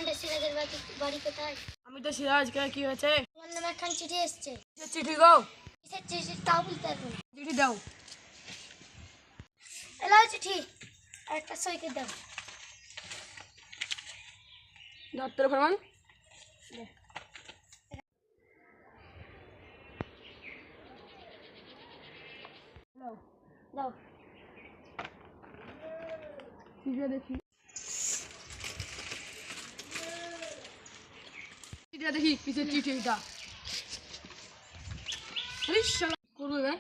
জানটা সিরাজের বাড়ি কোথায়? আমি তো সিরাজ, কি হয়েছে? তোমার নামে একখান চিঠি এসছে। চিঠি গো? কিসের চিঠি তাও বলতে পারবো না। চিঠি দাও। এলাও চিঠি, আর একটা সই করে দাও। দপ্তর প্রমাণ দাও। দাও। চিঠিটা দেখি, চিঠিটা দেখি কিসের চিঠি এটা? করবো এবার।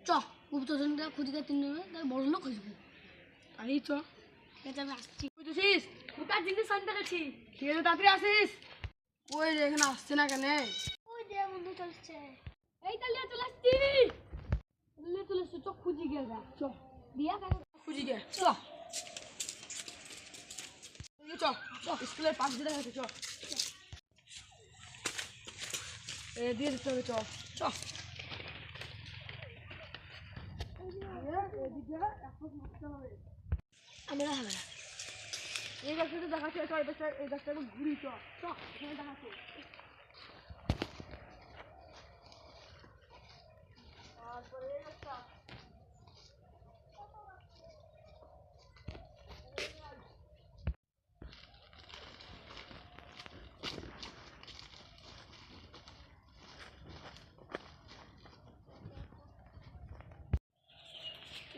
চ গুপ্তধনটা খুঁজিকে তিন নেবে, তার বড় লোক হয়ে যাবে। তাই চ। ঠিক আছে, আমি আসছি। বুঝেছিস? ওটার জিনিস আনতে গেছি। ঠিক আছে, তাড়াতাড়ি আসিস। ওই রে, এখানে আসছে না কেন? ওই যে বন্ধু চলছে। এই তাহলে চলে আসছি। চলে আসছি, চোখ খুঁজি গে যা। চ দিয়া কেন খুঁজি গে চ। চ স্কুলের পাশ দিয়ে গেছে, চ দিয়ে দিতে হবে, চ চ। আমরা হবে না। এই গাছটা দেখাচ্ছে, এই গাছটা ঘুরি, চ চ এখানে দেখাচ্ছে। তারপরে এই গাছটা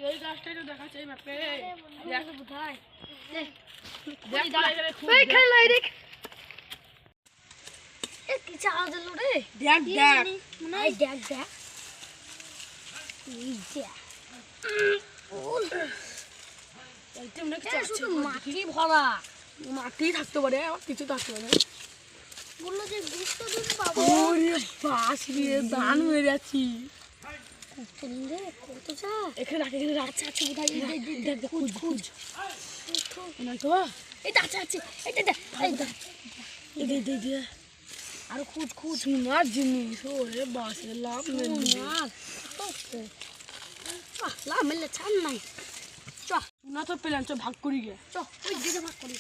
এই গাছটাই তো দেখাচ্ছে এই ম্যাপে। কোথায়? দেখ কি চাওয়া দিল রে? দেখ দেখ নাই দেখ দেখ। এই যে শুধু মাটি ভরা। মাটি থাকতে পারে, আবার কিছু থাকতে পারে। বললো যে গুপ্তধন পাবো। ওরে বাস রে, দান হয়ে যাচ্ছি। গুপ্তধন রে কত চা? এখানে রাখ, এখানে রাখ। আচ্ছা আচ্ছা কোথায়? দেখ দেখ, খুঁজ খুঁজ না তো। এইটা আচ্ছা আচ্ছা, এইটা দেখ। এই দেখ দে দে দে, আরো খুঁজ খুঁজ। সোনার জিনিস। ওরে বাস রে, লাভ নেই। লাভ মেলে ছাড় নাই। চ না তো পেলাম, চ ভাগ করি গে। চ ওই দিকে ভাগ করি।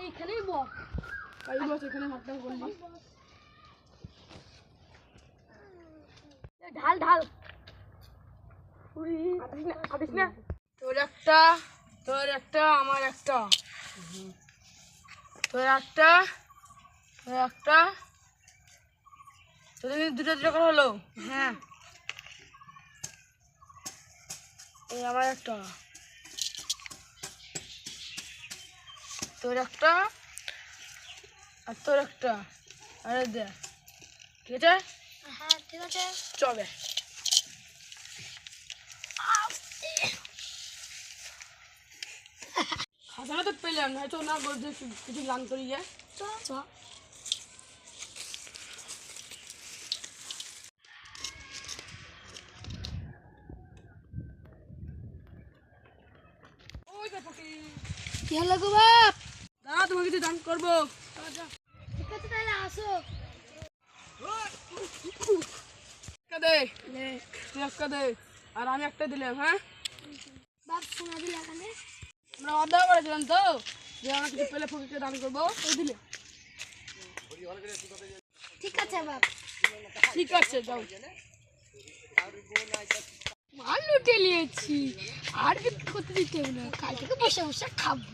এইখানেই বল। তাই বস, এখানে ভাগটা করলি। ঢাল ঢাল। খাবিস না। তোর একটা, তোর একটা, আমার একটা। তোর একটা, তোর একটা, তোদের দুটো দুটো করে হলো। হ্যাঁ এই আমার একটা, তোর একটা, আর তোর একটা। আরে দে, ঠিক আছে? হ্যাঁ ঠিক আছে। চবে খাসানা তো পেলাম, হয়তো না বলতে কিছু গান করি গে। চ চ ওই যে ফকির। কি হলো গো বাপ? দাদা, তোমাকে কিছু দান করবো। ঠিক আছে তাহলে আসো। একটা দে, তুই একটা দে, আর আমি একটা দিলাম। হ্যাঁ, বাপ শোনা দিলে এখানে। আমরা অর্ডার করেছিলাম তো, যে আমরা কিছু পেলে ফকিরকে দান করবো, ওই দিলে। ঠিক আছে বাপ। ঠিক আছে, যাও। মাল লুটে নিয়েছি, আর বিক্রি করতে দিতে হবে না, কাল থেকে বসে বসে খাবো।